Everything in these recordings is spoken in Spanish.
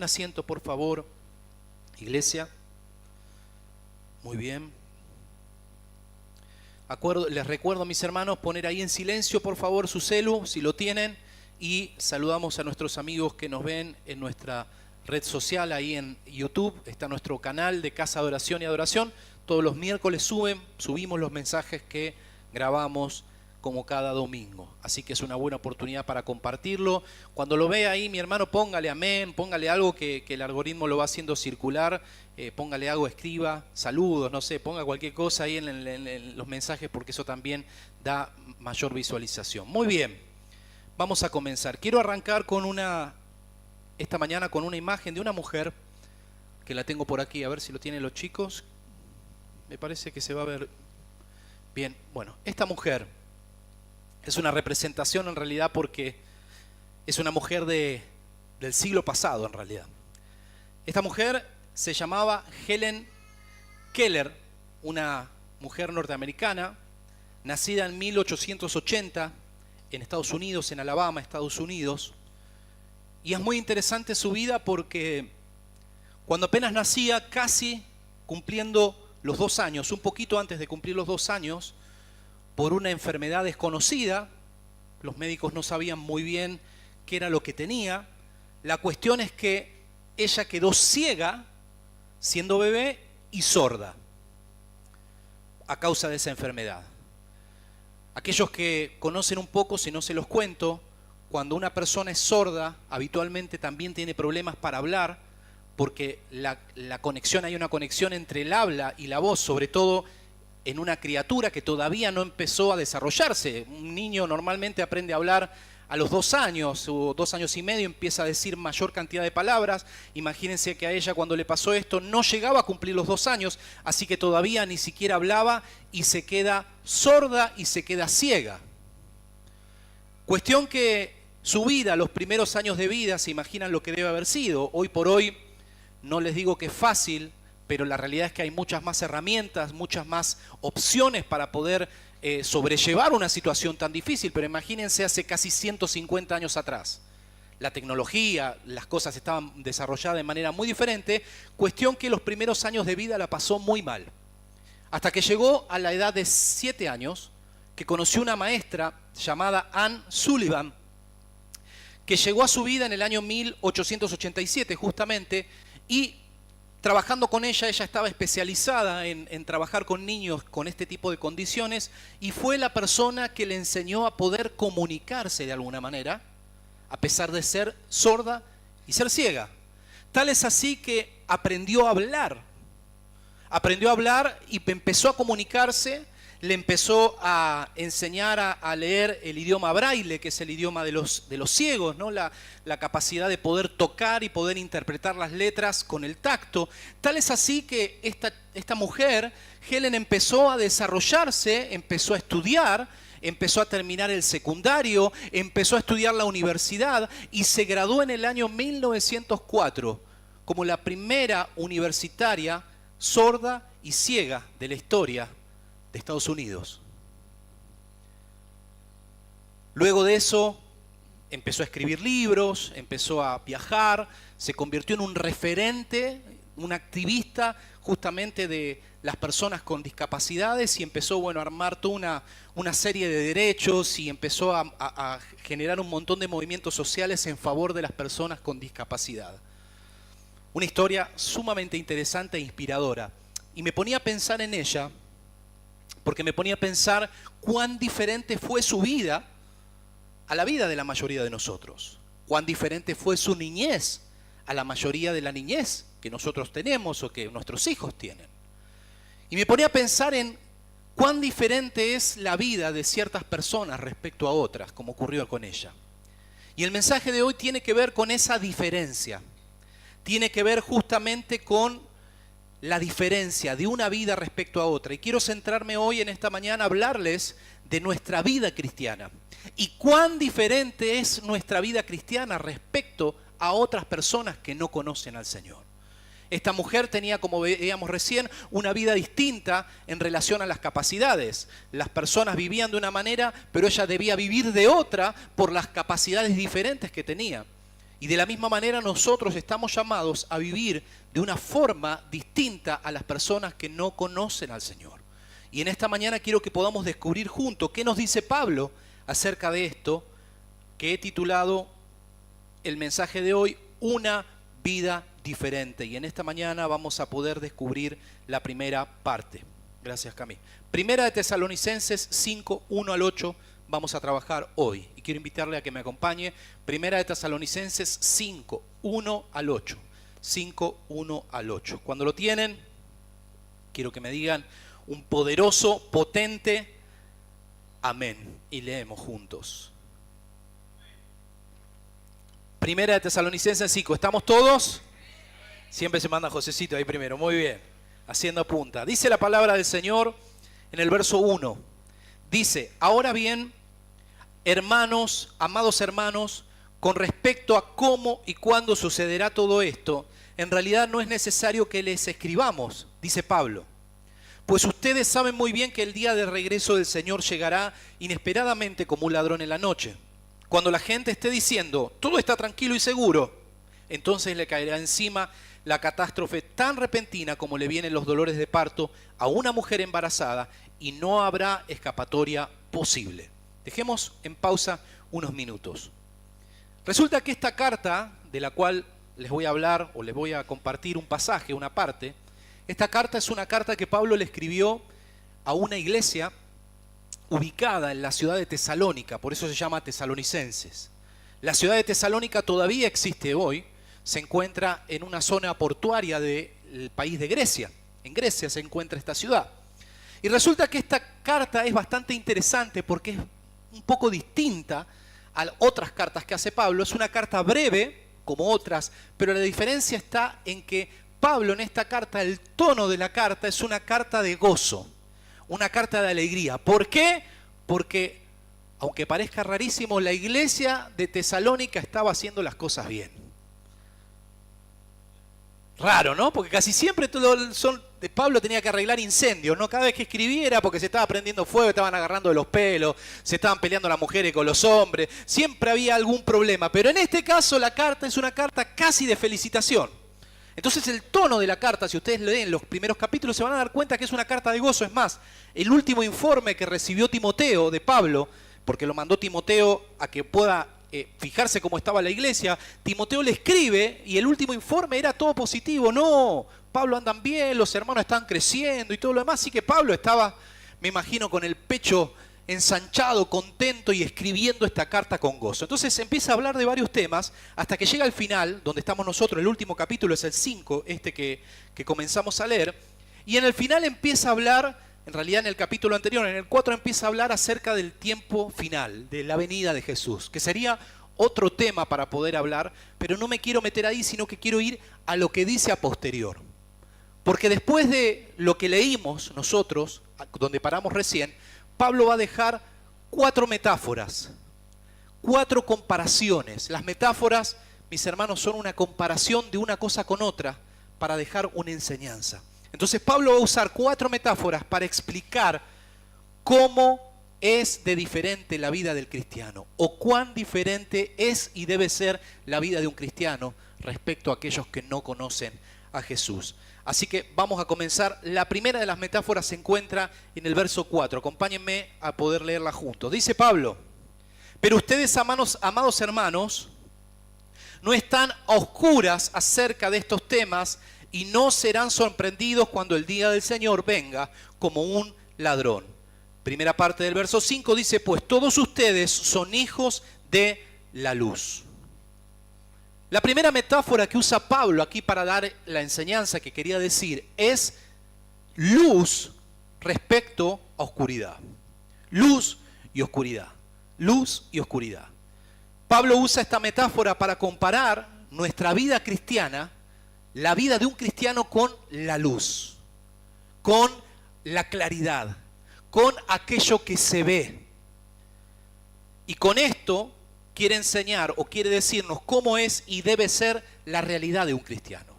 Tomen asiento, por favor, iglesia. Muy bien. Les recuerdo a mis hermanos poner ahí en silencio, por favor, su celu, si lo tienen. Y saludamos a nuestros amigos que nos ven en nuestra red social, ahí en YouTube. Está nuestro canal de Casa de Oración y Adoración. Todos los miércoles subimos los mensajes que grabamos como cada domingo. Así que es una buena oportunidad para compartirlo. Cuando lo vea ahí, mi hermano, póngale amén, póngale algo que el algoritmo lo va haciendo circular. Póngale algo, escriba, saludos, no sé, ponga cualquier cosa ahí en los mensajes, porque eso también da mayor visualización. Muy bien, vamos a comenzar. Quiero arrancar esta mañana con una imagen de una mujer, que la tengo por aquí, a ver si lo tienen los chicos. Me parece que se va a ver bien. Bueno, esta mujer es una representación en realidad, porque es una mujer del siglo pasado en realidad. Esta mujer se llamaba Helen Keller, una mujer norteamericana, nacida en 1880 en Estados Unidos, en Alabama, Estados Unidos. Y es muy interesante su vida porque cuando apenas nacía, casi cumpliendo los 2 años, un poquito antes de cumplir los 2 años, por una enfermedad desconocida, los médicos no sabían muy bien qué era lo que tenía. La cuestión es que ella quedó ciega siendo bebé y sorda a causa de esa enfermedad. Aquellos que conocen un poco, si no se los cuento, cuando una persona es sorda, habitualmente también tiene problemas para hablar, porque hay una conexión entre el habla y la voz, sobre todo en una criatura que todavía no empezó a desarrollarse. Un niño normalmente aprende a hablar a los 2 años o 2 años y medio, empieza a decir mayor cantidad de palabras. Imagínense que a ella, cuando le pasó esto, no llegaba a cumplir los 2 años, así que todavía ni siquiera hablaba y se queda sorda y se queda ciega. Cuestión que su vida, los primeros años de vida, se imaginan lo que debe haber sido. Hoy por hoy no les digo que es fácil, pero la realidad es que hay muchas más herramientas, muchas más opciones para poder sobrellevar una situación tan difícil. Pero imagínense hace casi 150 años atrás. La tecnología, las cosas estaban desarrolladas de manera muy diferente. Cuestión que los primeros años de vida la pasó muy mal. Hasta que llegó a la edad de 7 años, que conoció una maestra llamada Anne Sullivan, que llegó a su vida en el año 1887 justamente, y trabajando con ella estaba especializada en trabajar con niños con este tipo de condiciones, y fue la persona que le enseñó a poder comunicarse de alguna manera, a pesar de ser sorda y ser ciega. Tal es así que aprendió a hablar y empezó a comunicarse. Le empezó a enseñar a leer el idioma braille, que es el idioma de los ciegos, ¿no? La capacidad de poder tocar y poder interpretar las letras con el tacto. Tal es así que esta mujer, Helen, empezó a desarrollarse, empezó a estudiar, empezó a terminar el secundario, empezó a estudiar la universidad y se graduó en el año 1904 como la primera universitaria sorda y ciega de la historia de Estados Unidos. Luego de eso empezó a escribir libros, empezó a viajar, se convirtió en un referente, un activista justamente de las personas con discapacidades, y empezó a armar toda una serie de derechos, y empezó a generar un montón de movimientos sociales en favor de las personas con discapacidad. Una historia sumamente interesante e inspiradora. Y me ponía a pensar en ella, porque me ponía a pensar cuán diferente fue su vida a la vida de la mayoría de nosotros. Cuán diferente fue su niñez a la mayoría de la niñez que nosotros tenemos o que nuestros hijos tienen. Y me ponía a pensar en cuán diferente es la vida de ciertas personas respecto a otras, como ocurrió con ella. Y el mensaje de hoy tiene que ver con esa diferencia. Tiene que ver justamente con la diferencia de una vida respecto a otra. Y quiero centrarme hoy en esta mañana a hablarles de nuestra vida cristiana. Y cuán diferente es nuestra vida cristiana respecto a otras personas que no conocen al Señor. Esta mujer tenía, como veíamos recién, una vida distinta en relación a las capacidades. Las personas vivían de una manera, pero ella debía vivir de otra por las capacidades diferentes que tenía. Y de la misma manera nosotros estamos llamados a vivir de una forma distinta a las personas que no conocen al Señor. Y en esta mañana quiero que podamos descubrir juntos qué nos dice Pablo acerca de esto, que he titulado el mensaje de hoy, Una vida diferente. Y en esta mañana vamos a poder descubrir la primera parte. Gracias, Cami. Primera de Tesalonicenses 5, 1 al 8, vamos a trabajar hoy. Y quiero invitarle a que me acompañe. Primera de Tesalonicenses 5, 1 al 8. 5, 1 al 8. Cuando lo tienen, quiero que me digan un poderoso, potente amén. Y leemos juntos. Primera de Tesalonicenses 5. ¿Estamos todos? Siempre se manda Josecito ahí primero. Muy bien. Haciendo punta. Dice la palabra del Señor en el verso 1. Dice, ahora bien, hermanos, amados hermanos, con respecto a cómo y cuándo sucederá todo esto, en realidad no es necesario que les escribamos, dice Pablo. Pues ustedes saben muy bien que el día de regreso del Señor llegará inesperadamente como un ladrón en la noche. Cuando la gente esté diciendo, todo está tranquilo y seguro, entonces le caerá encima la catástrofe tan repentina como le vienen los dolores de parto a una mujer embarazada y no habrá escapatoria posible. Dejemos en pausa unos minutos. Resulta que esta carta, de la cual les voy a hablar o les voy a compartir un pasaje, una parte, esta carta es una carta que Pablo le escribió a una iglesia ubicada en la ciudad de Tesalónica, por eso se llama Tesalonicenses. La ciudad de Tesalónica todavía existe hoy, se encuentra en una zona portuaria del país de Grecia. En Grecia se encuentra esta ciudad. Y resulta que esta carta es bastante interesante porque es un poco distinta a otras cartas que hace Pablo. Es una carta breve, como otras, pero la diferencia está en que Pablo en esta carta, el tono de la carta es una carta de gozo, una carta de alegría. ¿Por qué? Porque, aunque parezca rarísimo, la iglesia de Tesalónica estaba haciendo las cosas bien. Raro, ¿no? Porque casi siempre Pablo tenía que arreglar incendios, ¿no? Cada vez que escribiera porque se estaba prendiendo fuego, estaban agarrando de los pelos, se estaban peleando las mujeres con los hombres, siempre había algún problema. Pero en este caso la carta es una carta casi de felicitación. Entonces el tono de la carta, si ustedes leen los primeros capítulos, se van a dar cuenta que es una carta de gozo. Es más, el último informe que recibió Timoteo de Pablo, porque lo mandó Timoteo a que pueda fijarse cómo estaba la iglesia, Timoteo le escribe y el último informe era todo positivo. No, Pablo andan bien, los hermanos están creciendo y todo lo demás. Así que Pablo estaba, me imagino, con el pecho ensanchado, contento y escribiendo esta carta con gozo. Entonces empieza a hablar de varios temas hasta que llega al final, donde estamos nosotros. El último capítulo es el 5, que comenzamos a leer. Y en el final empieza a hablar, en realidad en el capítulo anterior, en el 4, empieza a hablar acerca del tiempo final, de la venida de Jesús, que sería otro tema para poder hablar, pero no me quiero meter ahí, sino que quiero ir a lo que dice a posterior. Porque después de lo que leímos nosotros, donde paramos recién, Pablo va a dejar 4 metáforas, 4 comparaciones. Las metáforas, mis hermanos, son una comparación de una cosa con otra para dejar una enseñanza. Entonces Pablo va a usar 4 metáforas para explicar cómo es de diferente la vida del cristiano o cuán diferente es y debe ser la vida de un cristiano respecto a aquellos que no conocen a Jesús. Así que vamos a comenzar. La primera de las metáforas se encuentra en el verso 4. Acompáñenme a poder leerla juntos. Dice Pablo, pero ustedes, amados hermanos, no están a oscuras acerca de estos temas y no serán sorprendidos cuando el día del Señor venga como un ladrón. Primera parte del verso 5 dice, pues todos ustedes son hijos de la luz. La primera metáfora que usa Pablo aquí para dar la enseñanza que quería decir es luz respecto a oscuridad. Luz y oscuridad. Luz y oscuridad. Pablo usa esta metáfora para comparar nuestra vida cristiana, la vida de un cristiano con la luz, con la claridad, con aquello que se ve. Y con esto quiere enseñar o quiere decirnos cómo es y debe ser la realidad de un cristiano.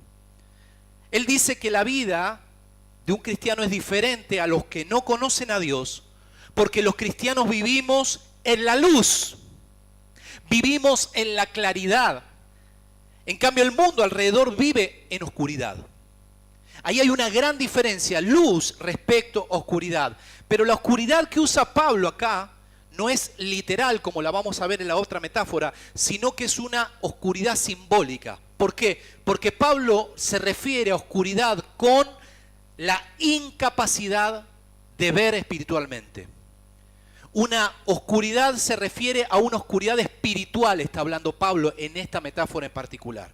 Él dice que la vida de un cristiano es diferente a los que no conocen a Dios, porque los cristianos vivimos en la luz, vivimos en la claridad, En cambio, el mundo alrededor vive en oscuridad. Ahí hay una gran diferencia, luz respecto a oscuridad. Pero la oscuridad que usa Pablo acá no es literal como la vamos a ver en la otra metáfora, sino que es una oscuridad simbólica. ¿Por qué? Porque Pablo se refiere a oscuridad con la incapacidad de ver espiritualmente. Una oscuridad se refiere a una oscuridad espiritual, está hablando Pablo en esta metáfora en particular.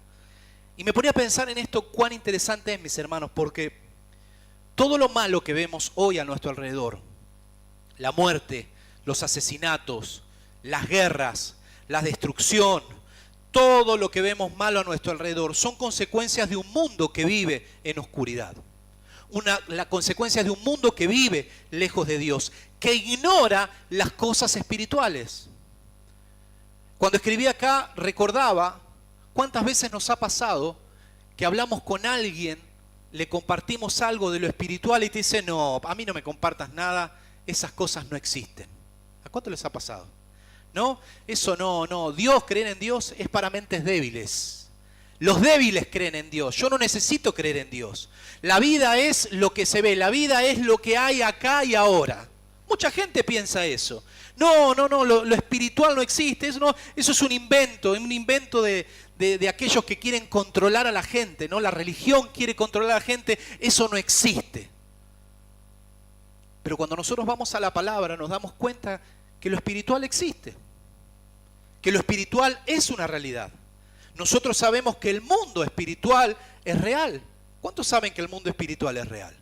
Y me ponía a pensar en esto, cuán interesante es, mis hermanos, porque todo lo malo que vemos hoy a nuestro alrededor, la muerte, los asesinatos, las guerras, la destrucción, todo lo que vemos malo a nuestro alrededor son consecuencias de un mundo que vive en oscuridad. La consecuencia de un mundo que vive lejos de Dios, que ignora las cosas espirituales. Cuando escribí acá recordaba cuántas veces nos ha pasado que hablamos con alguien, le compartimos algo de lo espiritual y te dice, no, a mí no me compartas nada, esas cosas no existen. ¿A cuánto les ha pasado? ¿No? Eso no, Dios, creer en Dios es para mentes débiles. Los débiles creen en Dios. Yo no necesito creer en Dios. La vida es lo que se ve. La vida es lo que hay acá y ahora. Mucha gente piensa eso. No, lo espiritual no existe. Eso es un invento de aquellos que quieren controlar a la gente, ¿no? La religión quiere controlar a la gente. Eso no existe. Pero cuando nosotros vamos a la palabra nos damos cuenta que lo espiritual existe. Que lo espiritual es una realidad. Nosotros sabemos que el mundo espiritual es real. ¿Cuántos saben que el mundo espiritual es real?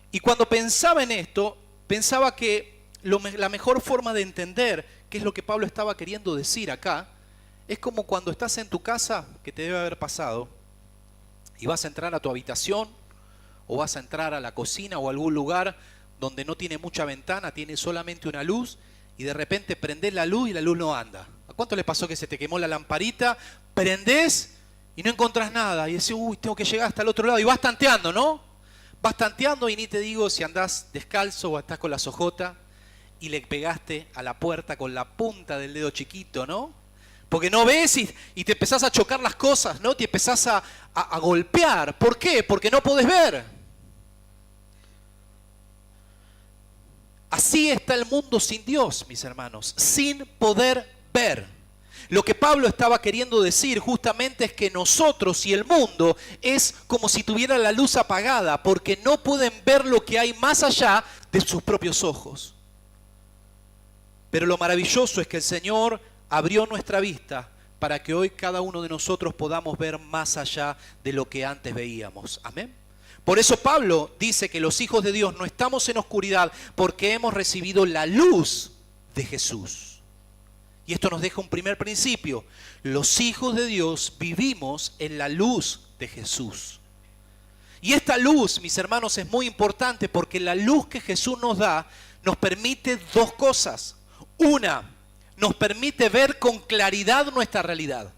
Y cuando pensaba en esto, pensaba que la mejor forma de entender qué es lo que Pablo estaba queriendo decir acá, es como cuando estás en tu casa, que te debe haber pasado, y vas a entrar a tu habitación, o vas a entrar a la cocina o a algún lugar donde no tiene mucha ventana, tiene solamente una luz, y de repente prendés la luz y la luz no anda. ¿A cuánto le pasó que se te quemó la lamparita? Prendés y no encontrás nada. Y decís, uy, tengo que llegar hasta el otro lado. Y vas tanteando, ¿no? Vas tanteando y ni te digo si andás descalzo o estás con la sojota y le pegaste a la puerta con la punta del dedo chiquito, ¿no? Porque no ves y te empezás a chocar las cosas, ¿no? Te empezás a golpear. ¿Por qué? Porque no podés ver. Así está el mundo sin Dios, mis hermanos, sin poder ver. Lo que Pablo estaba queriendo decir justamente es que nosotros y el mundo es como si tuviera la luz apagada, porque no pueden ver lo que hay más allá de sus propios ojos. Pero lo maravilloso es que el Señor abrió nuestra vista para que hoy cada uno de nosotros podamos ver más allá de lo que antes veíamos. Amén. Por eso Pablo dice que los hijos de Dios no estamos en oscuridad porque hemos recibido la luz de Jesús. Y esto nos deja un primer principio. Los hijos de Dios vivimos en la luz de Jesús. Y esta luz, mis hermanos, es muy importante porque la luz que Jesús nos da nos permite dos cosas. Una, nos permite ver con claridad nuestra realidad.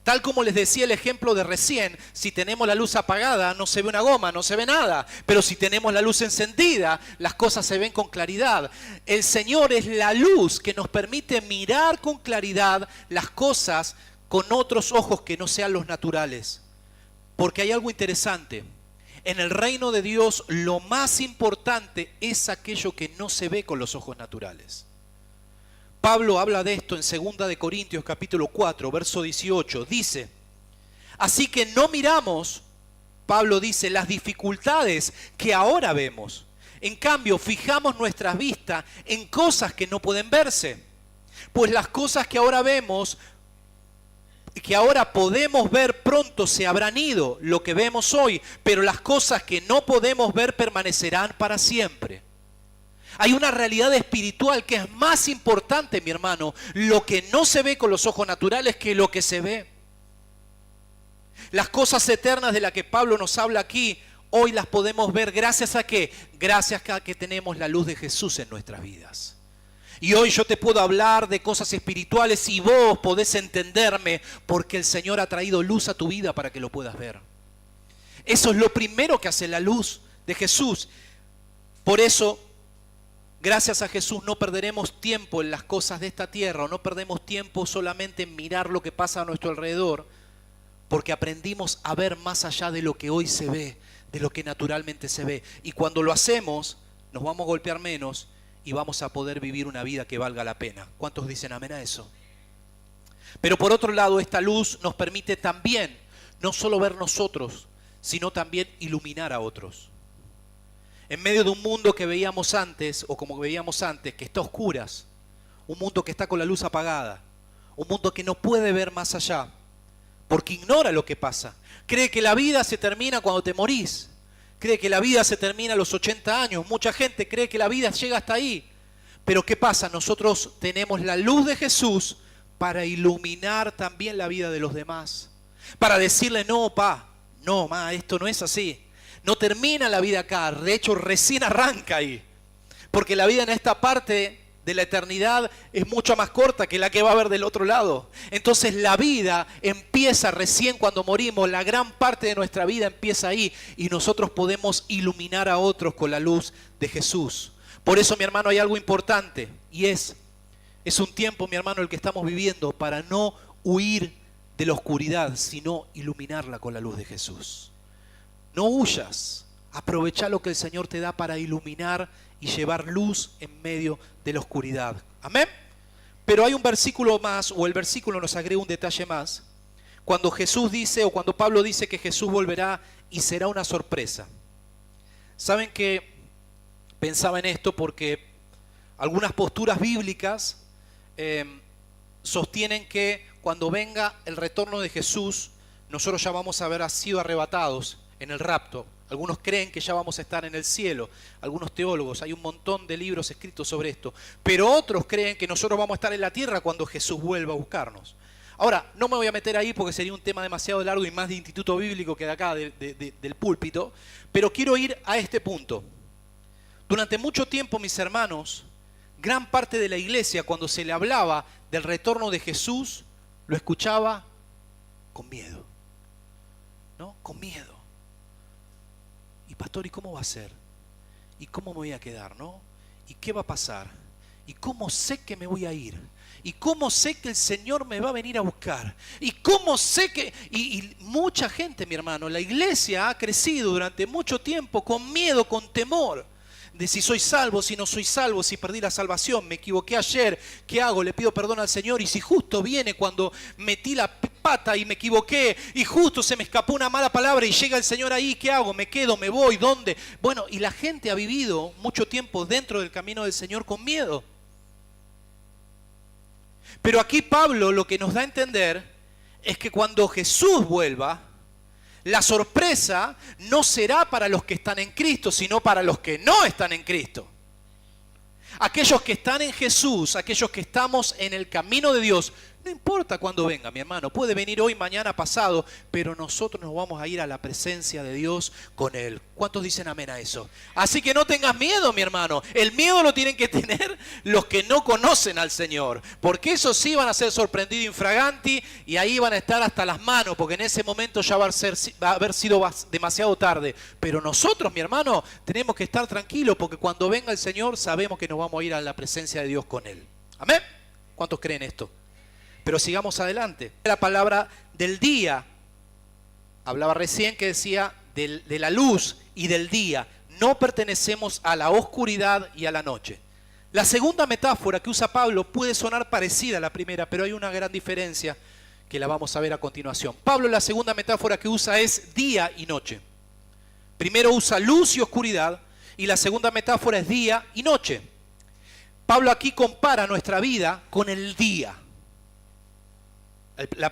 Tal como les decía el ejemplo de recién, si tenemos la luz apagada no se ve una goma, no se ve nada. Pero si tenemos la luz encendida, las cosas se ven con claridad. El Señor es la luz que nos permite mirar con claridad las cosas con otros ojos que no sean los naturales. Porque hay algo interesante. En el reino de Dios lo más importante es aquello que no se ve con los ojos naturales. Pablo habla de esto en 2 de Corintios capítulo 4, verso 18. Dice, así que no miramos, Pablo dice, las dificultades que ahora vemos. En cambio, fijamos nuestras vistas en cosas que no pueden verse. Pues las cosas que ahora vemos, que ahora podemos ver pronto se habrán ido, lo que vemos hoy. Pero las cosas que no podemos ver permanecerán para siempre. Hay una realidad espiritual que es más importante, mi hermano, lo que no se ve con los ojos naturales que lo que se ve. Las cosas eternas de las que Pablo nos habla aquí, hoy las podemos ver gracias a ¿qué? Gracias a que tenemos la luz de Jesús en nuestras vidas. Y hoy yo te puedo hablar de cosas espirituales y vos podés entenderme porque el Señor ha traído luz a tu vida para que lo puedas ver. Eso es lo primero que hace la luz de Jesús. Por eso, gracias a Jesús no perderemos tiempo en las cosas de esta tierra, o no perdemos tiempo solamente en mirar lo que pasa a nuestro alrededor, porque aprendimos a ver más allá de lo que hoy se ve, de lo que naturalmente se ve. Y cuando lo hacemos, nos vamos a golpear menos y vamos a poder vivir una vida que valga la pena. ¿Cuántos dicen amén a eso? Pero por otro lado, esta luz nos permite también no solo ver nosotros, sino también iluminar a otros. En medio de un mundo que veíamos antes, o como veíamos antes, que está a oscuras, un mundo que está con la luz apagada, un mundo que no puede ver más allá, porque ignora lo que pasa. Cree que la vida se termina cuando te morís. Cree que la vida se termina a los 80 años. Mucha gente cree que la vida llega hasta ahí. Pero ¿qué pasa? Nosotros tenemos la luz de Jesús para iluminar también la vida de los demás. Para decirle, no, no, esto no es así. No termina la vida acá. De hecho, recién arranca ahí. Porque la vida en esta parte de la eternidad es mucho más corta que la que va a haber del otro lado. Entonces la vida empieza recién cuando morimos. La gran parte de nuestra vida empieza ahí. Y nosotros podemos iluminar a otros con la luz de Jesús. Por eso, mi hermano, hay algo importante. Y es un tiempo, mi hermano, el que estamos viviendo para no huir de la oscuridad, sino iluminarla con la luz de Jesús. No huyas. Aprovecha lo que el Señor te da para iluminar y llevar luz en medio de la oscuridad. Amén. Pero hay un versículo más, o el versículo nos agrega un detalle más. Cuando Jesús dice, o cuando Pablo dice que Jesús volverá y será una sorpresa. ¿Saben que pensaba en esto? Porque algunas posturas bíblicas sostienen que cuando venga el retorno de Jesús, nosotros ya vamos a haber sido arrebatados en el rapto. Algunos creen que ya vamos a estar en el cielo. Algunos teólogos, hay un montón de libros escritos sobre esto. Pero otros creen que nosotros vamos a estar en la tierra cuando Jesús vuelva a buscarnos. Ahora, no me voy a meter ahí porque sería un tema demasiado largo y más de instituto bíblico que de acá, del púlpito. Pero quiero ir a este punto. Durante mucho tiempo, mis hermanos, gran parte de la iglesia, cuando se le hablaba del retorno de Jesús, lo escuchaba con miedo. ¿No? Con miedo. Y pastor, ¿y cómo va a ser? ¿Y cómo me voy a quedar, no? ¿Y qué va a pasar? ¿Y cómo sé que me voy a ir? ¿Y cómo sé que el Señor me va a venir a buscar? ¿Y cómo sé que...? Y mucha gente, mi hermano, la iglesia ha crecido durante mucho tiempo con miedo, con temor. De si soy salvo, si no soy salvo, si perdí la salvación, me equivoqué ayer, ¿qué hago? Le pido perdón al Señor. Y si justo viene cuando metí la pata y me equivoqué y justo se me escapó una mala palabra y llega el Señor ahí, ¿qué hago? ¿Me quedo? ¿Me voy? ¿Dónde? Bueno, y la gente ha vivido mucho tiempo dentro del camino del Señor con miedo. Pero aquí Pablo lo que nos da a entender es que cuando Jesús vuelva, la sorpresa no será para los que están en Cristo, sino para los que no están en Cristo. Aquellos que están en Jesús, aquellos que estamos en el camino de Dios, no importa cuándo venga, mi hermano, puede venir hoy, mañana, pasado, pero nosotros nos vamos a ir a la presencia de Dios con Él. ¿Cuántos dicen amén a eso? Así que no tengas miedo, mi hermano. El miedo lo tienen que tener los que no conocen al Señor, porque esos sí van a ser sorprendidos infraganti y ahí van a estar hasta las manos, porque en ese momento ya va a haber sido demasiado tarde. Pero nosotros, mi hermano, tenemos que estar tranquilos, porque cuando venga el Señor sabemos que nos vamos a ir a la presencia de Dios con Él. ¿Amén? ¿Cuántos creen esto? Pero sigamos adelante. La palabra del día. Hablaba recién que decía de la luz y del día. No pertenecemos a la oscuridad y a la noche. La segunda metáfora que usa Pablo puede sonar parecida a la primera, pero hay una gran diferencia que la vamos a ver a continuación. Pablo, la segunda metáfora que usa es día y noche. Primero usa luz y oscuridad y la segunda metáfora es día y noche. Pablo aquí compara nuestra vida con el día.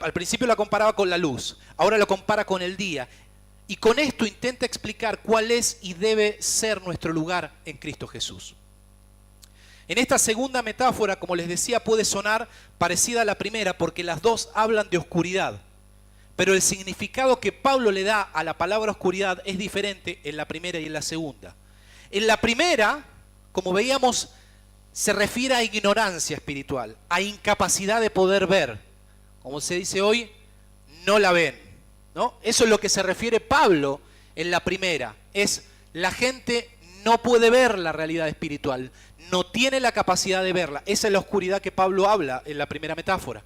Al principio la comparaba con la luz, ahora lo compara con el día. Y con esto intenta explicar cuál es y debe ser nuestro lugar en Cristo Jesús. En esta segunda metáfora, como les decía, puede sonar parecida a la primera porque las dos hablan de oscuridad. Pero el significado que Pablo le da a la palabra oscuridad es diferente en la primera y en la segunda. En la primera, como veíamos, se refiere a ignorancia espiritual, a incapacidad de poder ver. Como se dice hoy, no la ven, ¿no? Eso es lo que se refiere Pablo en la primera. Es la gente no puede ver la realidad espiritual, no tiene la capacidad de verla. Esa es la oscuridad que Pablo habla en la primera metáfora.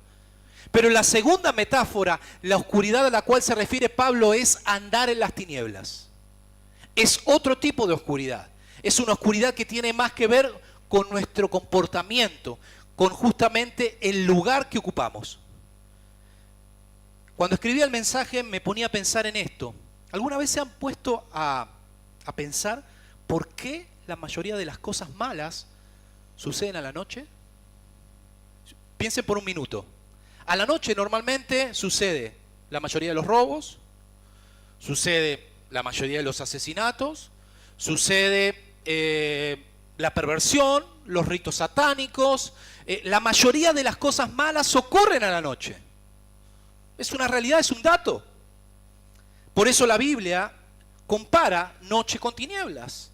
Pero la segunda metáfora, la oscuridad a la cual se refiere Pablo, es andar en las tinieblas. Es otro tipo de oscuridad. Es una oscuridad que tiene más que ver con nuestro comportamiento, con justamente el lugar que ocupamos. Cuando escribía el mensaje me ponía a pensar en esto. ¿Alguna vez se han puesto a pensar por qué la mayoría de las cosas malas suceden a la noche? Piensen por un minuto. A la noche normalmente sucede la mayoría de los robos, sucede la mayoría de los asesinatos, sucede la perversión, los ritos satánicos, la mayoría de las cosas malas ocurren a la noche. Es una realidad, es un dato. Por eso la Biblia compara noche con tinieblas.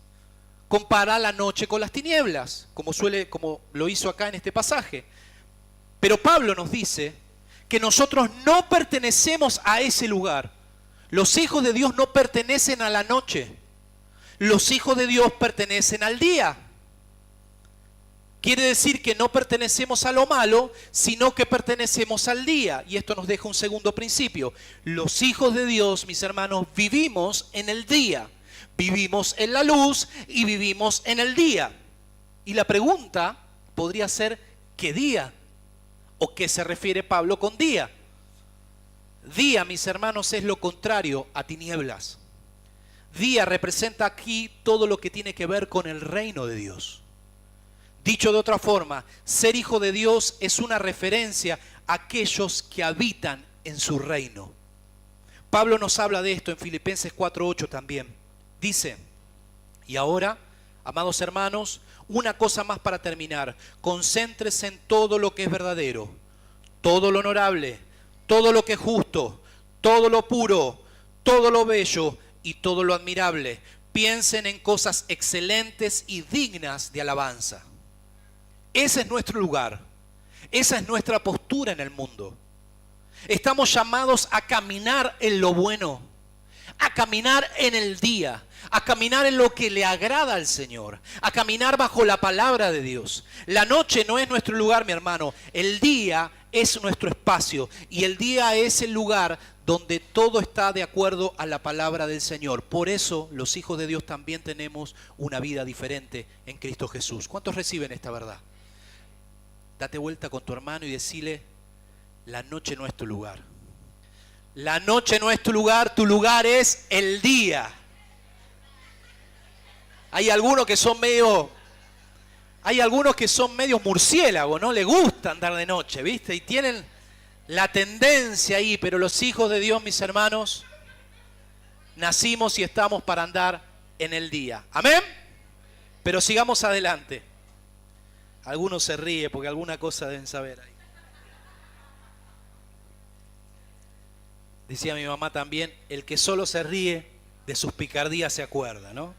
Compara la noche con las tinieblas, como lo hizo acá en este pasaje. Pero Pablo nos dice que nosotros no pertenecemos a ese lugar. Los hijos de Dios no pertenecen a la noche. Los hijos de Dios pertenecen al día. Quiere decir que no pertenecemos a lo malo, sino que pertenecemos al día. Y esto nos deja un segundo principio. Los hijos de Dios, mis hermanos, vivimos en el día. Vivimos en la luz y vivimos en el día. Y la pregunta podría ser, ¿qué día? ¿O qué se refiere Pablo con día? Día, mis hermanos, es lo contrario a tinieblas. Día representa aquí todo lo que tiene que ver con el reino de Dios. Dicho de otra forma, ser hijo de Dios es una referencia a aquellos que habitan en su reino. Pablo nos habla de esto en Filipenses 4:8 también. Dice, y ahora, amados hermanos, una cosa más para terminar. Concéntrese en todo lo que es verdadero, todo lo honorable, todo lo que es justo, todo lo puro, todo lo bello y todo lo admirable. Piensen en cosas excelentes y dignas de alabanza. Ese es nuestro lugar. Esa es nuestra postura en el mundo. Estamos llamados a caminar en lo bueno, a caminar en el día, a caminar en lo que le agrada al Señor, a caminar bajo la palabra de Dios. La noche no es nuestro lugar, mi hermano. El día es nuestro espacio y el día es el lugar donde todo está de acuerdo a la palabra del Señor. Por eso los hijos de Dios también tenemos una vida diferente en Cristo Jesús. ¿Cuántos reciben esta verdad? Date vuelta con tu hermano y decile, la noche no es tu lugar. La noche no es tu lugar es el día. Hay algunos que son medio murciélagos, ¿no? Les gusta andar de noche, ¿viste? Y tienen la tendencia ahí, pero los hijos de Dios, mis hermanos, nacimos y estamos para andar en el día. ¿Amén? Pero sigamos adelante. Algunos se ríen porque alguna cosa deben saber ahí. Decía mi mamá también, el que solo se ríe de sus picardías se acuerda, ¿no?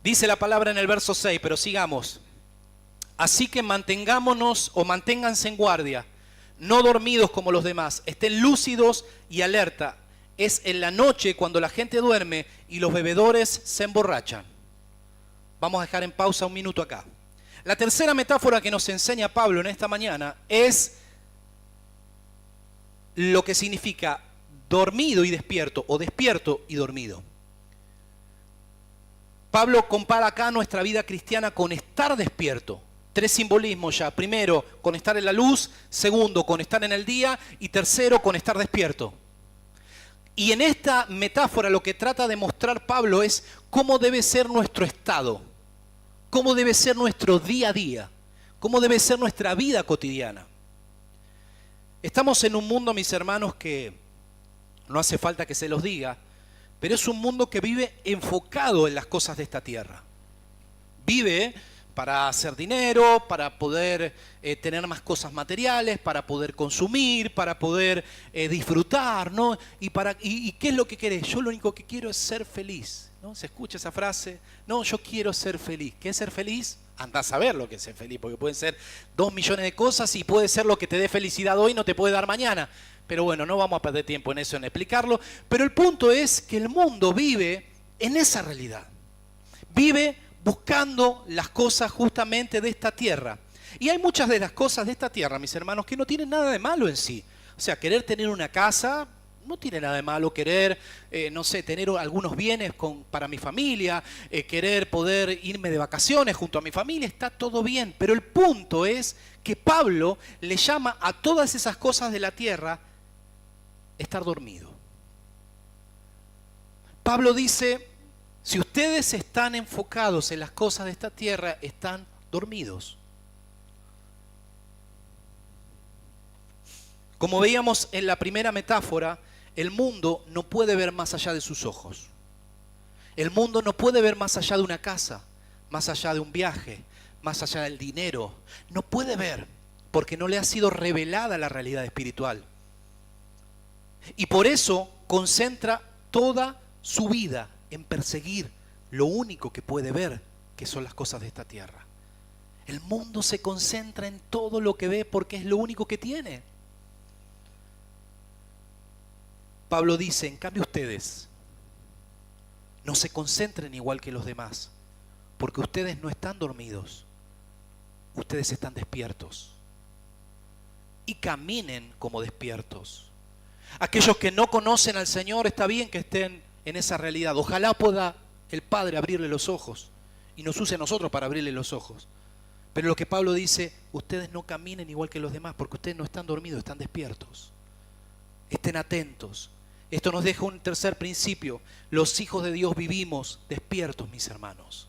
Dice la palabra en el verso 6, pero sigamos. Así que manténganse en guardia, no dormidos como los demás, estén lúcidos y alerta. Es en la noche cuando la gente duerme y los bebedores se emborrachan. Vamos a dejar en pausa un minuto acá. La tercera metáfora que nos enseña Pablo en esta mañana es lo que significa dormido y despierto, o despierto y dormido. Pablo compara acá nuestra vida cristiana con estar despierto. 3 simbolismos ya. Primero, con estar en la luz. Segundo, con estar en el día. Y tercero, con estar despierto. Y en esta metáfora lo que trata de mostrar Pablo es cómo debe ser nuestro estado. Cómo debe ser nuestro día a día. Cómo debe ser nuestra vida cotidiana. Estamos en un mundo, mis hermanos, que no hace falta que se los diga, pero es un mundo que vive enfocado en las cosas de esta tierra. Vive para hacer dinero, para poder tener más cosas materiales, para poder consumir, para poder disfrutar, ¿no? ¿Y qué es lo que querés? Yo lo único que quiero es ser feliz, ¿no? Se escucha esa frase, no, yo quiero ser feliz. ¿Qué es ser feliz? Andá a saber lo que es ser feliz, porque pueden ser 2 millones de cosas y puede ser lo que te dé felicidad hoy, no te puede dar mañana. Pero bueno, no vamos a perder tiempo en eso, en explicarlo. Pero el punto es que el mundo vive en esa realidad. Vive buscando las cosas justamente de esta tierra. Y hay muchas de las cosas de esta tierra, mis hermanos, que no tienen nada de malo en sí. O sea, querer tener una casa no tiene nada de malo, querer, no sé, tener algunos bienes para mi familia, querer poder irme de vacaciones junto a mi familia, está todo bien. Pero el punto es que Pablo le llama a todas esas cosas de la tierra estar dormido. Pablo dice, si ustedes están enfocados en las cosas de esta tierra, están dormidos. Como veíamos en la primera metáfora, el mundo no puede ver más allá de sus ojos. El mundo no puede ver más allá de una casa, más allá de un viaje, más allá del dinero. No puede ver porque no le ha sido revelada la realidad espiritual. Y por eso concentra toda su vida en perseguir lo único que puede ver, que son las cosas de esta tierra. El mundo se concentra en todo lo que ve porque es lo único que tiene. Pablo dice, en cambio ustedes no se concentren igual que los demás, porque ustedes no están dormidos, ustedes están despiertos. Y caminen como despiertos. Aquellos que no conocen al Señor, está bien que estén en esa realidad. Ojalá pueda el Padre abrirle los ojos y nos use a nosotros para abrirle los ojos. Pero lo que Pablo dice, ustedes no caminen igual que los demás, porque ustedes no están dormidos, están despiertos. Estén atentos. Esto nos deja un tercer principio. Los hijos de Dios vivimos despiertos, mis hermanos.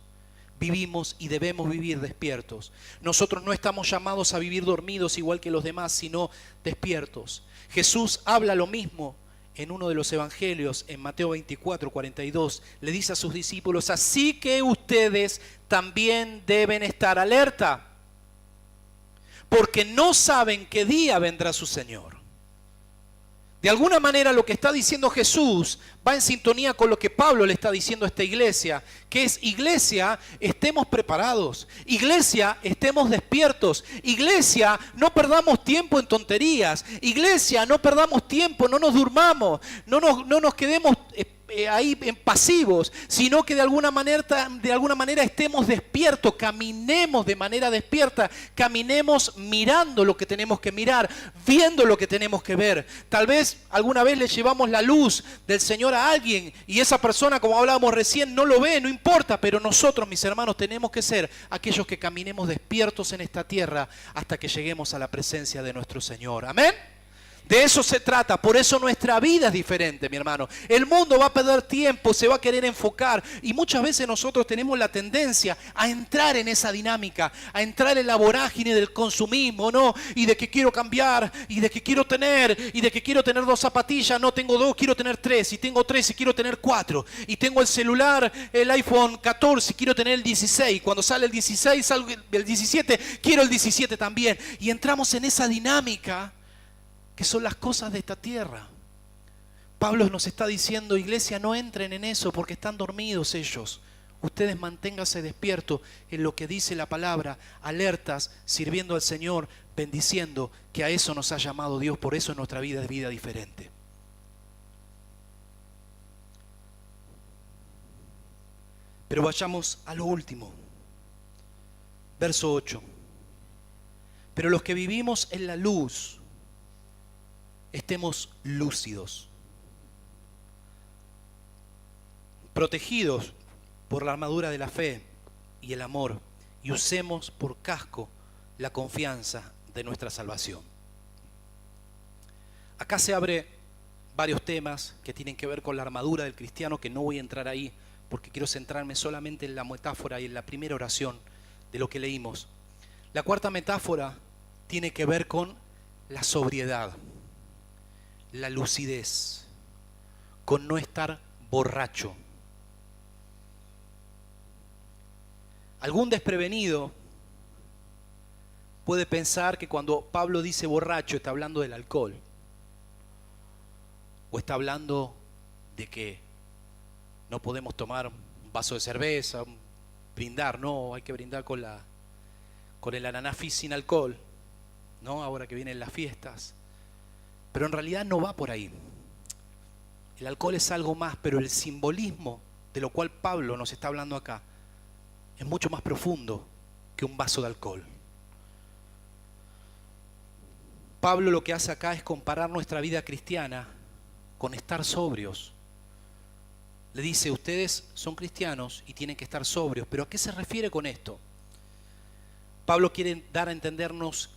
Vivimos y debemos vivir despiertos. Nosotros no estamos llamados a vivir dormidos igual que los demás, sino despiertos. Jesús habla lo mismo en uno de los evangelios, en Mateo 24, 42. Le dice a sus discípulos, así que ustedes también deben estar alerta, porque no saben qué día vendrá su Señor. De alguna manera lo que está diciendo Jesús va en sintonía con lo que Pablo le está diciendo a esta iglesia, que es: iglesia, estemos preparados, iglesia, estemos despiertos, iglesia, no perdamos tiempo en tonterías, iglesia, no perdamos tiempo, no nos durmamos, no nos quedemos ahí en pasivos, sino que de alguna manera estemos despiertos, caminemos de manera despierta, caminemos mirando lo que tenemos que mirar, viendo lo que tenemos que ver. Tal vez alguna vez le llevamos la luz del Señor a alguien y esa persona, como hablábamos recién, no lo ve, no importa, pero nosotros, mis hermanos, tenemos que ser aquellos que caminemos despiertos en esta tierra hasta que lleguemos a la presencia de nuestro Señor. Amén. De eso se trata, por eso nuestra vida es diferente, mi hermano. El mundo va a perder tiempo, se va a querer enfocar y muchas veces nosotros tenemos la tendencia a entrar en esa dinámica, a entrar en la vorágine del consumismo, ¿no? Y de que quiero cambiar, y de que quiero tener, y de que quiero tener 2 zapatillas, no tengo 2, quiero tener 3, y tengo 3 y quiero tener 4, y tengo el celular, el iPhone 14 y quiero tener el 16, cuando sale el 16, sale el 17, quiero el 17 también, y entramos en esa dinámica que son las cosas de esta tierra. Pablo nos está diciendo, iglesia, no entren en eso porque están dormidos ellos. Ustedes manténganse despiertos en lo que dice la palabra, alertas, sirviendo al Señor, bendiciendo, que a eso nos ha llamado Dios, por eso nuestra vida es vida diferente. Pero vayamos a lo último. Verso 8. Pero los que vivimos en la luz, estemos lúcidos, protegidos por la armadura de la fe y el amor, y usemos por casco la confianza de nuestra salvación. Acá se abre varios temas que tienen que ver con la armadura del cristiano, que no voy a entrar ahí porque quiero centrarme solamente en la metáfora y en la primera oración de lo que leímos. La cuarta metáfora tiene que ver con la sobriedad, la lucidez, con no estar borracho. Algún desprevenido puede pensar que cuando Pablo dice borracho está hablando del alcohol, o está hablando de que no podemos tomar un vaso de cerveza, brindar. No, hay que brindar con el ananá fizz sin alcohol, ¿no? Ahora que vienen las fiestas. Pero en realidad no va por ahí. El alcohol es algo más, pero el simbolismo de lo cual Pablo nos está hablando acá es mucho más profundo que un vaso de alcohol. Pablo lo que hace acá es comparar nuestra vida cristiana con estar sobrios. Le dice, ustedes son cristianos y tienen que estar sobrios. ¿Pero a qué se refiere con esto? Pablo quiere dar a entendernos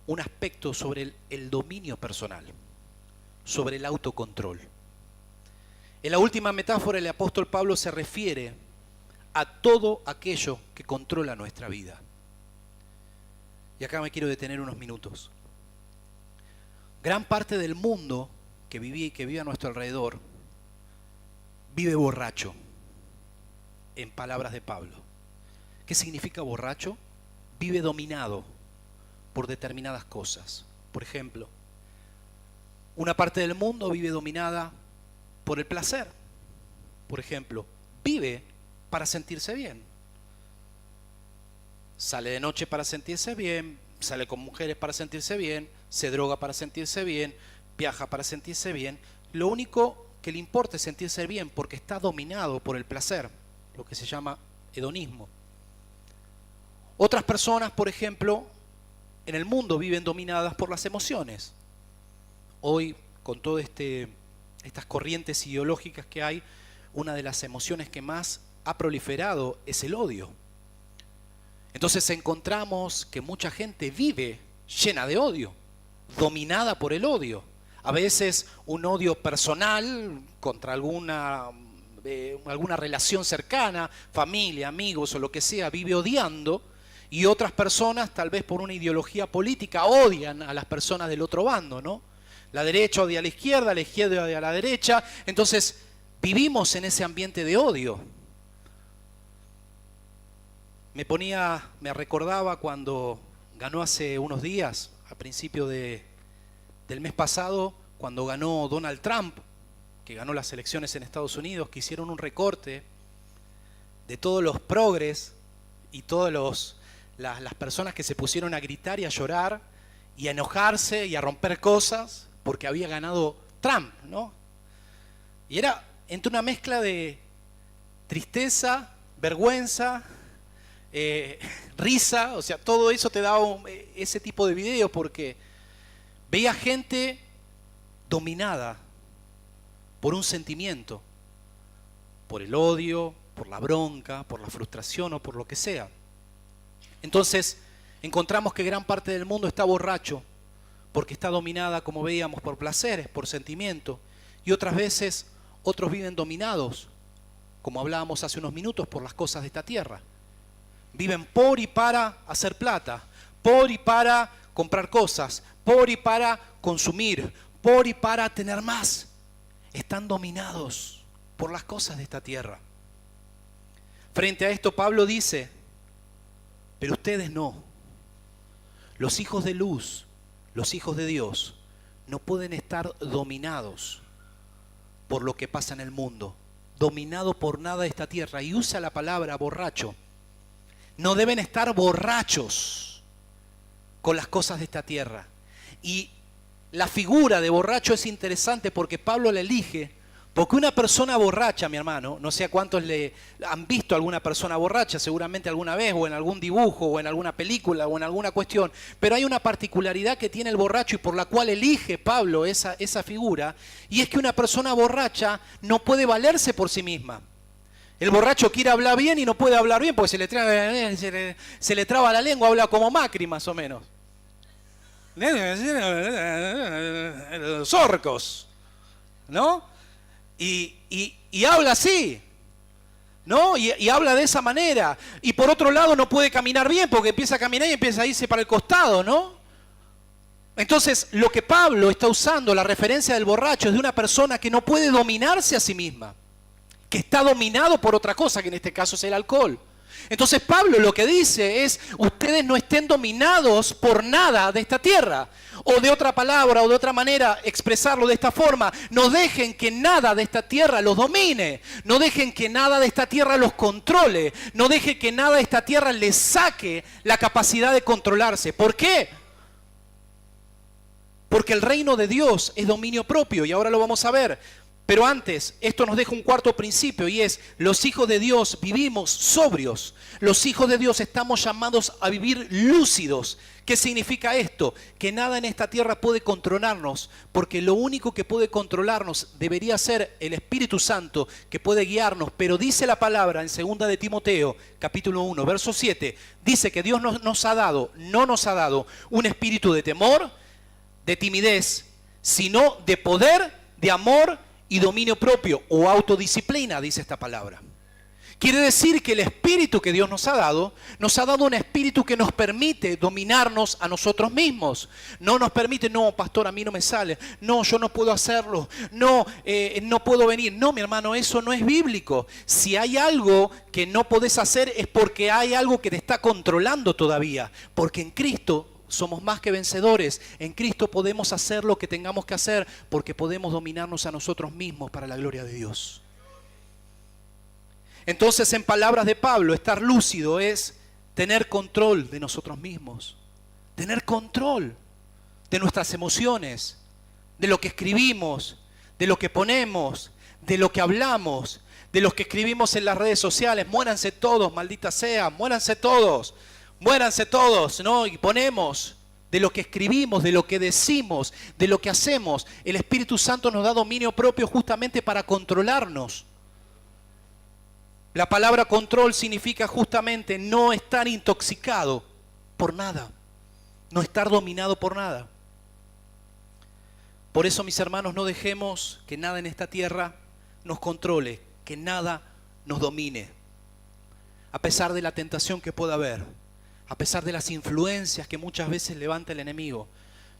un aspecto sobre el dominio personal, sobre el autocontrol. En la última metáfora, el apóstol Pablo se refiere a todo aquello que controla nuestra vida. Y acá me quiero detener unos minutos. Gran parte del mundo que vive a nuestro alrededor vive borracho, en palabras de Pablo. ¿Qué significa borracho? Vive dominado por determinadas cosas. Por ejemplo, una parte del mundo vive dominada por el placer. Por ejemplo, vive para sentirse bien. Sale de noche para sentirse bien, sale con mujeres para sentirse bien, se droga para sentirse bien, viaja para sentirse bien. Lo único que le importa es sentirse bien porque está dominado por el placer, lo que se llama hedonismo. Otras personas, por ejemplo, en el mundo viven dominadas por las emociones. Hoy, con todas estas corrientes ideológicas que hay, una de las emociones que más ha proliferado es el odio. Entonces encontramos que mucha gente vive llena de odio, dominada por el odio. A veces un odio personal contra alguna relación cercana, familia, amigos o lo que sea, vive odiando. Y otras personas, tal vez por una ideología política, odian a las personas del otro bando, ¿no? La derecha odia a la izquierda odia a la derecha. Entonces vivimos en ese ambiente de odio. Me recordaba cuando ganó hace unos días, a principio del mes pasado, cuando ganó Donald Trump, que ganó las elecciones en Estados Unidos, que hicieron un recorte de todos los progres y todas las personas que se pusieron a gritar y a llorar y a enojarse y a romper cosas porque había ganado Trump, ¿no? Y era entre una mezcla de tristeza, vergüenza, risa, o sea, todo eso te daba ese tipo de videos porque veía gente dominada por un sentimiento, por el odio, por la bronca, por la frustración o por lo que sea. Entonces encontramos que gran parte del mundo está borracho porque está dominada, como veíamos, por placeres, por sentimiento, y otras veces otros viven dominados, como hablábamos hace unos minutos, por las cosas de esta tierra. Viven por y para hacer plata, por y para comprar cosas, por y para consumir, por y para tener más. Están dominados por las cosas de esta tierra. Frente a esto, Pablo dice, pero ustedes no. Los hijos de luz, los hijos de Dios, no pueden estar dominados por lo que pasa en el mundo, dominado por nada de esta tierra. Y usa la palabra borracho. No deben estar borrachos con las cosas de esta tierra. Y la figura de borracho es interesante porque Pablo la elige, porque una persona borracha, mi hermano, no sé a cuántos le han visto a alguna persona borracha, seguramente alguna vez, o en algún dibujo, o en alguna película, o en alguna cuestión, pero hay una particularidad que tiene el borracho y por la cual elige Pablo esa figura, y es que una persona borracha no puede valerse por sí misma. El borracho quiere hablar bien y no puede hablar bien porque se le traba la lengua, habla como Macri más o menos. Los orcos, ¿no? Y habla así, ¿no? Y habla de esa manera. Y por otro lado no puede caminar bien porque empieza a caminar y empieza a irse para el costado, ¿no? Entonces lo que Pablo está usando, la referencia del borracho, es de una persona que no puede dominarse a sí misma, que está dominado por otra cosa, que en este caso es el alcohol. Entonces Pablo lo que dice es, ustedes no estén dominados por nada de esta tierra. O de otra palabra, o de otra manera, expresarlo de esta forma, no dejen que nada de esta tierra los domine. No dejen que nada de esta tierra los controle. No dejen que nada de esta tierra les saque la capacidad de controlarse. ¿Por qué? Porque el reino de Dios es dominio propio, y ahora lo vamos a ver. Pero antes, esto nos deja un cuarto principio y es, los hijos de Dios vivimos sobrios. Los hijos de Dios estamos llamados a vivir lúcidos. ¿Qué significa esto? Que nada en esta tierra puede controlarnos, porque lo único que puede controlarnos debería ser el Espíritu Santo, que puede guiarnos. Pero dice la palabra en 2 de Timoteo, capítulo 1, verso 7, dice que Dios no nos ha dado un espíritu de temor, de timidez, sino de poder, de amor y dominio propio o autodisciplina, dice esta palabra. Quiere decir que el espíritu que Dios nos ha dado un espíritu que nos permite dominarnos a nosotros mismos. No nos permite, no, pastor, a mí no me sale, no, yo no puedo hacerlo, no, no puedo venir. No, mi hermano, eso no es bíblico. Si hay algo que no podés hacer es porque hay algo que te está controlando todavía. Porque en Cristo somos más que vencedores. En Cristo podemos hacer lo que tengamos que hacer porque podemos dominarnos a nosotros mismos para la gloria de Dios. Entonces, en palabras de Pablo, estar lúcido es tener control de nosotros mismos, tener control de nuestras emociones, de lo que escribimos, de lo que ponemos, de lo que hablamos, de lo que escribimos en las redes sociales. Muéranse todos, maldita sea, muéranse todos, ¿no? Y ponemos de lo que escribimos, de lo que decimos, de lo que hacemos. El Espíritu Santo nos da dominio propio justamente para controlarnos. La palabra control significa justamente no estar intoxicado por nada, no estar dominado por nada. Por eso, mis hermanos, no dejemos que nada en esta tierra nos controle, que nada nos domine. A pesar de la tentación que pueda haber, a pesar de las influencias que muchas veces levanta el enemigo,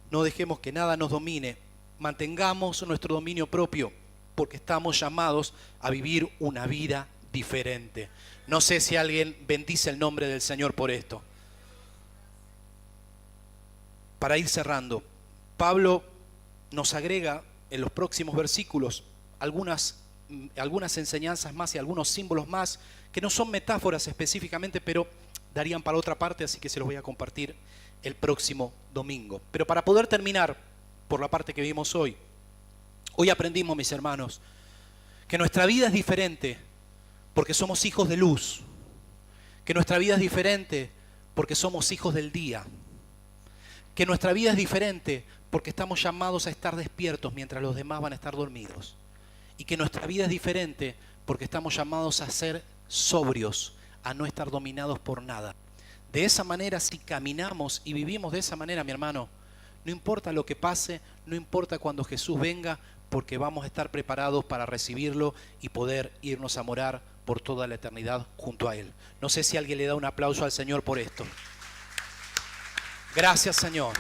no dejemos que nada nos domine. Mantengamos nuestro dominio propio, porque estamos llamados a vivir una vida diferente. No sé si alguien bendice el nombre del Señor por esto. Para ir cerrando, Pablo nos agrega en los próximos versículos algunas enseñanzas más y algunos símbolos más que no son metáforas específicamente, pero darían para otra parte, así que se los voy a compartir el próximo domingo. Pero para poder terminar por la parte que vimos hoy aprendimos, mis hermanos, que nuestra vida es diferente porque somos hijos de luz, que nuestra vida es diferente porque somos hijos del día, que nuestra vida es diferente porque estamos llamados a estar despiertos mientras los demás van a estar dormidos, y que nuestra vida es diferente porque estamos llamados a ser sobrios, a no estar dominados por nada. De esa manera, si caminamos y vivimos de esa manera, mi hermano, no importa lo que pase, no importa cuando Jesús venga, porque vamos a estar preparados para recibirlo y poder irnos a morar por toda la eternidad junto a Él. No sé si alguien le da un aplauso al Señor por esto. Gracias, Señor.